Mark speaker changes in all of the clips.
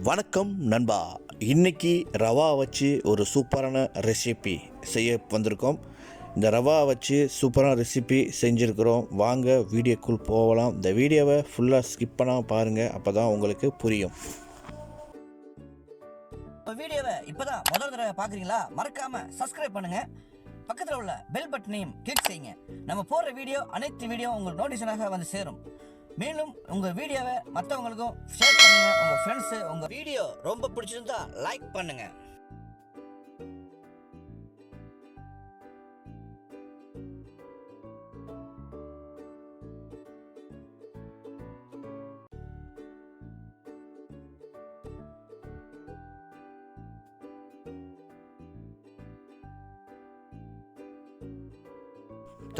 Speaker 1: வணக்கம் நண்பா. இன்றைக்கி ரவா வச்சு ஒரு சூப்பரான ரெசிபி செய்ய வந்திருக்கோம். இந்த ரவா வச்சு சூப்பரான ரெசிபி செஞ்சுருக்கிறோம். வாங்க வீடியோக்குள் போகலாம். இந்த வீடியோவை ஃபுல்லாக ஸ்கிப் பண்ணாமல் பாருங்கள், அப்போ தான் உங்களுக்கு புரியும்.
Speaker 2: வீடியோவை இப்போ தான் முதல் தடவை பார்க்குறீங்களா? மறக்காமல் சப்ஸ்கிரைப் பண்ணுங்கள். பக்கத்தில் உள்ள பெல் பட்டனையும் கிளிக் செய்யுங்க. நம்ம போடுற வீடியோ அனைத்து வீடியோ உங்களுக்கு நோட்டிஃபிகேஷனாக வந்து சேரும். மேலும் உங்கள் வீடியோவை மற்றவங்களுக்கும் ஷேர் பண்ணுங்கள். உங்கள் ஃப்ரெண்ட்ஸு உங்கள் வீடியோ ரொம்ப பிடிச்சிருந்தா லைக் பண்ணுங்கள்.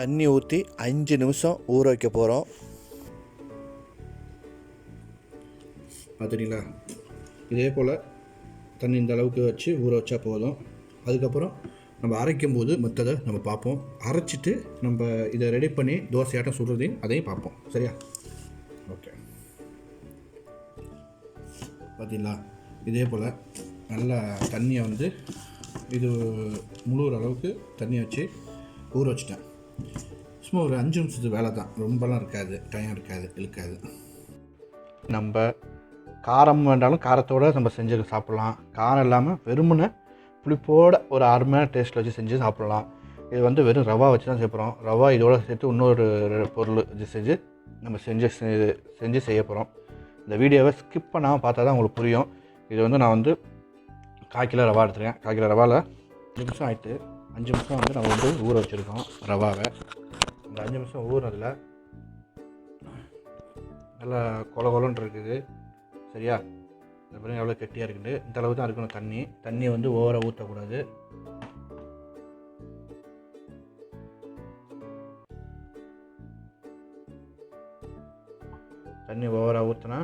Speaker 1: தண்ணி ஊற்றி 5 நிமிஷம் ஊற வைக்க போகிறோம்.
Speaker 3: பார்த்துட்டீங்களா? இதே போல் தண்ணி இந்த அளவுக்கு வச்சு ஊற வச்சா போதும். அதுக்கப்புறம் நம்ம அரைக்கும் போது மற்றதை நம்ம பார்ப்போம். அரைச்சிட்டு நம்ம இதை ரெடி பண்ணி தோசையாட்டம் சுடுறதையும் அதையும் பார்ப்போம். சரியா? ஓகே. பார்த்தீங்களா? இதே போல் நல்லா தண்ணியை வந்து இது முழுகிற அளவுக்கு தண்ணியை வச்சு ஊற வச்சிட்டேன். சும்மா ஒரு 5 நிமிஷத்துக்கு வேலை தான், ரொம்பலாம் இருக்காது, டைம் இருக்காது, இழுக்காது. நம்ம காரம் வேண்டாலும் காரத்தோடு நம்ம செஞ்சு சாப்பிட்லாம். காரம் இல்லாமல் வெறுமனை புளிப்போட ஒரு அருமையான டேஸ்ட்டில் வச்சு செஞ்சு சாப்பிட்லாம். இது வந்து வெறும் ரவா வச்சு தான் செய்ய போகிறோம். ரவா இதோடு சேர்த்து இன்னொரு பொருள் செஞ்சு நம்ம செஞ்சு செய்ய போகிறோம். இந்த வீடியோவை ஸ்கிப் பண்ணாமல் பார்த்தா தான் உங்களுக்கு புரியும். இது வந்து நான் வந்து 1/4 கிலோ ரவா எடுத்துருக்கேன். 1/4 கிலோ ரவாவில் 5 நிமிஷம் ஆகிட்டு 5 நிமிஷம் வந்து நம்ம வந்து ஊற வச்சுருக்கோம் ரவாவை. அந்த 5 நிமிஷம் ஊறினதில் நல்லா கொலன்னு இருக்குது. சரியா? இந்த பிறகு எவ்வளோ கெட்டியாக இருக்குது, இந்த அளவு தான் இருக்கணும். தண்ணி வந்து ஓவராக ஊற்றக்கூடாது. தண்ணி ஓவராக ஊற்றினா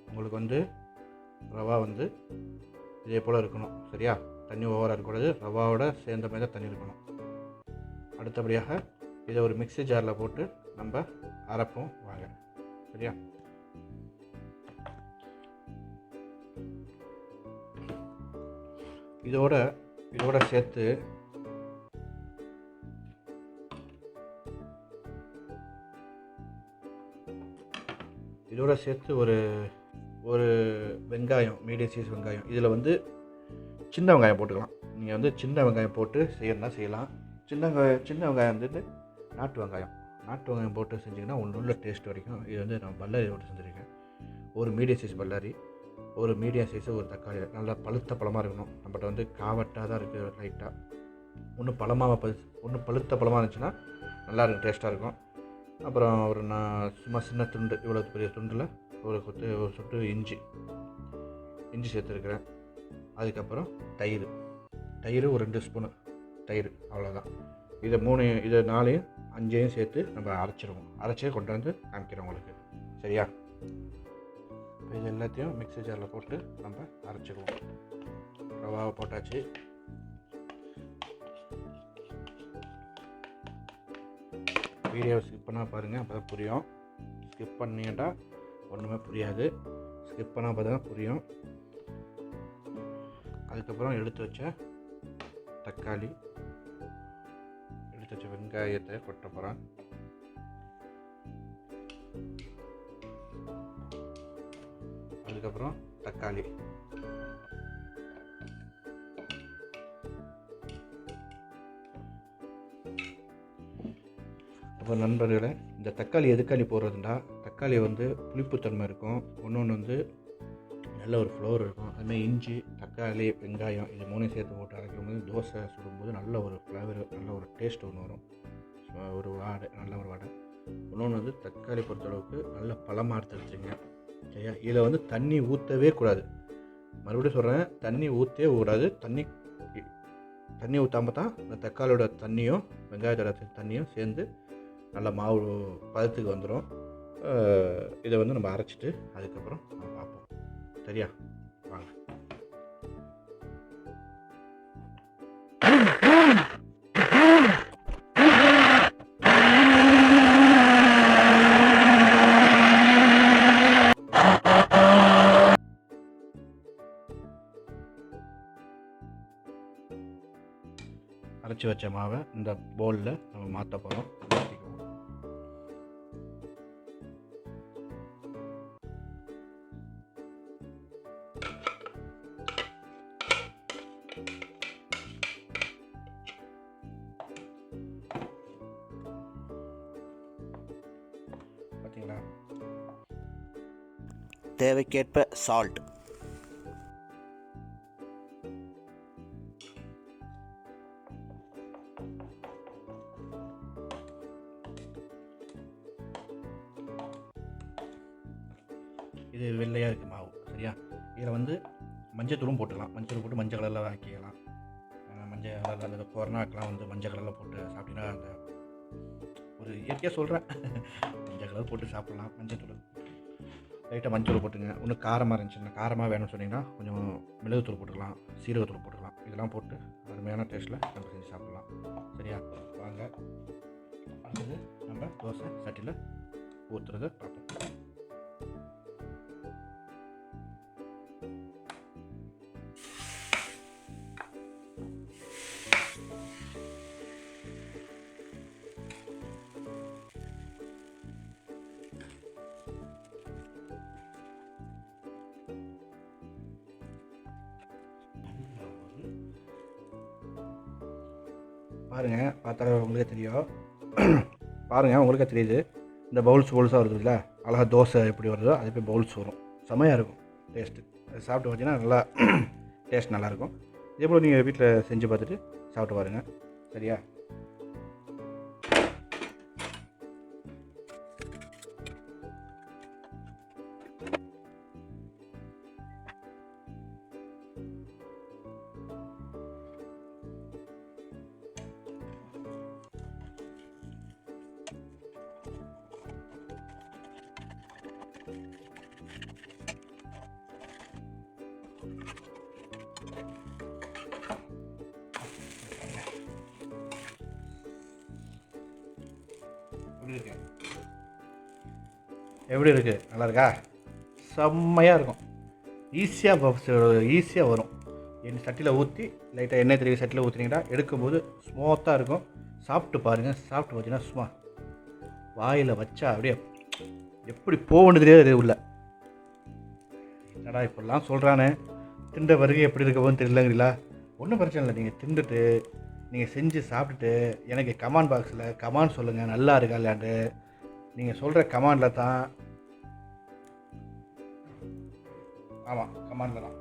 Speaker 3: உங்களுக்கு வந்து ரவா வந்து இதே போல் இருக்கணும். சரியா? தண்ணி ஓவராக இருக்கக்கூடாது, ரவாவோட சேர்ந்த மாதிரி தான் தண்ணி இருக்கணும். அடுத்தபடியாக இதை ஒரு மிக்ஸி ஜாரில் போட்டு நம்ம அரைப்போம். வாங்க. சரியா? இதோட சேர்த்து ஒரு வெங்காயம், மீடியம் சைஸ் வெங்காயம். இதில் வந்து சின்ன வெங்காயம் போட்டுக்கலாம். நீங்கள் வந்து சின்ன வெங்காயம் போட்டு செய்யணும்னா செய்யலாம். சின்ன வெங்காயம் வந்து நாட்டு வெங்காயம் போட்டு செஞ்சிங்கன்னா உள்ள டேஸ்ட் வரைக்கும். இது வந்து நான் பல்லாரி போட்டு செஞ்சுருக்கேன். ஒரு மீடியம் சைஸ் பல்லாரி, ஒரு மீடியம் சைஸு ஒரு தக்காளி. நல்லா பழுத்த பழமாக இருக்கணும். நம்மகிட்ட வந்து காவட்டாக தான் இருக்குது லைட்டாக. ஒன்று பழுத்த பழமாக இருந்துச்சுன்னா நல்லா இருக்கும், டேஸ்ட்டாக இருக்கும். அப்புறம் நான் சும்மா சின்ன துண்டு, இவ்வளோ பெரிய துண்டில் ஒரு சொட்டு இஞ்சி சேர்த்துருக்குறேன். அதுக்கப்புறம் தயிர் ஒரு 2 ஸ்பூனு தயிர், அவ்வளோதான். இதை 4 5 சேர்த்து நம்ம அரைச்சே கொண்டு வந்து காமிக்கிறோம் உங்களுக்கு. சரியா? இது எல்லாத்தையும் மிக்ஸி ஜாரில் போட்டு நம்ம அரைச்சிடுவோம். ரவாவை போட்டாச்சு. வீடியோவை ஸ்கிப் பண்ணால் பாருங்கள், அப்போ தான் புரியும். ஸ்கிப் பண்ணிட்டா ஒன்றுமே புரியாது. ஸ்கிப் பண்ணால் பார்த்தா தான் புரியும். அதுக்கப்புறம் எடுத்து வச்ச தக்காளி, எடுத்து வச்ச வெங்காயத்தை கொட்ட போகிறேன். அதுக்கப்புறம் தக்காளி, அப்புறம் நண்பர்களே, இந்த தக்காளி எதுக்காளி போடுறதுண்டா, தக்காளி வந்து புளிப்புத்தன்மை இருக்கும், ஒன்று வந்து நல்ல ஒரு ஃப்ளவர் இருக்கும். அதுமாதிரி இஞ்சி, தக்காளி, வெங்காயம் இது 3 சேர்த்து போட்டு அரைக்கும் போது தோசை சுடும்போது நல்ல ஒரு ஃப்ளேவர், நல்ல ஒரு டேஸ்ட் ஒன்று வரும். ஒரு வாடை, நல்ல ஒரு வாடை. இன்னொன்று வந்து தக்காளி பொறுத்தளவுக்கு நல்ல பழமாக எடுத்துருச்சுங்க. சரியா? இதில் வந்து தண்ணி ஊற்றவே கூடாது. மறுபடியும் சொல்கிறேன், தண்ணி ஊற்றவே கூடாது. தண்ணி ஊற்றாமல் தான் இந்த தக்காளியோட தண்ணியும் வெங்காயத்தோட தண்ணியும் சேர்ந்து நல்ல மாவு பதத்துக்கு வந்துடும். இதை வந்து நம்ம அரைச்சிட்டு அதுக்கப்புறம் நம்ம பார்ப்போம். சரியா? வாங்க. கரைச்சி வச்ச மாவை இந்த பவுலில் நம்ம மாற்ற போகிறோம். பார்த்தீங்களா?
Speaker 1: தேவைக்கேற்ப சால்ட்.
Speaker 3: இது வெள்ளையாக இருக்குது மாவு, சரியா? இதில் வந்து மஞ்சத்தூளும் போட்டுக்கலாம். மஞ்சள் போட்டு மஞ்சள் கலரில் ஆக்கிக்கலாம். மஞ்சள் கலரில் அந்த கொரோனாக்கெலாம் வந்து மஞ்சள் கலரில் போட்டு சாப்பிட்டீங்கன்னா அந்த ஒரு இயற்கையாக சொல்கிறேன், மஞ்சள் கலர் போட்டு சாப்பிட்லாம். மஞ்சத்தூள் லைட்டாக மஞ்சள் போட்டுங்க. இன்னும் காரமாக இருந்துச்சுன்னா, காரமாக வேணும்னு சொன்னீங்கன்னா கொஞ்சம் மிளகுத்தூள் போட்டுக்கலாம், சீரகத்தூள் போட்டுக்கலாம். இதெல்லாம் போட்டு அருமையான டேஸ்ட்டில் நம்ம செஞ்சு சாப்பிட்லாம், சரியா? வாங்க அடுத்தது நம்ம தோசை சட்டியில் ஊற்றுறதை பார்ப்போம். பாருங்கள், பார்த்தாலே உங்களுக்கே தெரியும். பாருங்கள், உங்களுக்கே தெரியுது. இந்த பவுல்ஸாக வருதுல்ல, அழகாக தோசை எப்படி வருதோ அதே போய் பவுல்ஸ் வரும். செமையாக இருக்கும் டேஸ்ட்டு. அது சாப்பிட்டு பார்த்தீங்கன்னா நல்லா டேஸ்ட் நல்லாயிருக்கும். இதே போல் நீங்கள் வீட்டில் செஞ்சு பார்த்துட்டு சாப்பிட்டு பாருங்கள், சரியா? எப்படி இருக்குது? நல்லா இருக்கா? செம்மையாக இருக்கும். ஈஸியாக வரும். சட்டியில் ஊற்றி லைட்டாக எண்ணெய் திருவி சட்டியில் ஊற்றினீங்கன்னா எடுக்கும்போது ஸ்மூத்தாக இருக்கும். சாப்பிட்டு பாருங்கள். சாப்பிட்டு பார்த்தீங்கன்னா சும்மா வாயில் வச்சா அப்படியே எப்படி போகணுன்னு தெரியாது. உள்ள என்னடா இப்படிலாம் சொல்கிறானே, திண்ட வருகை எப்படி இருக்க போகுன்னு தெரியலங்கிறீங்களா? ஒன்றும் பிரச்சனை இல்லை. நீங்கள் திண்டுட்டு நீங்கள் செஞ்சு சாப்பிட்டுட்டு எனக்கு கமெண்ட் பாக்ஸில் கமெண்ட் சொல்லுங்கள், நல்லா இருக்கா இல்லையாண்டு. நீங்கள் சொல்கிற கமெண்டில் தான், ஆமாம் கமெண்டில் தான்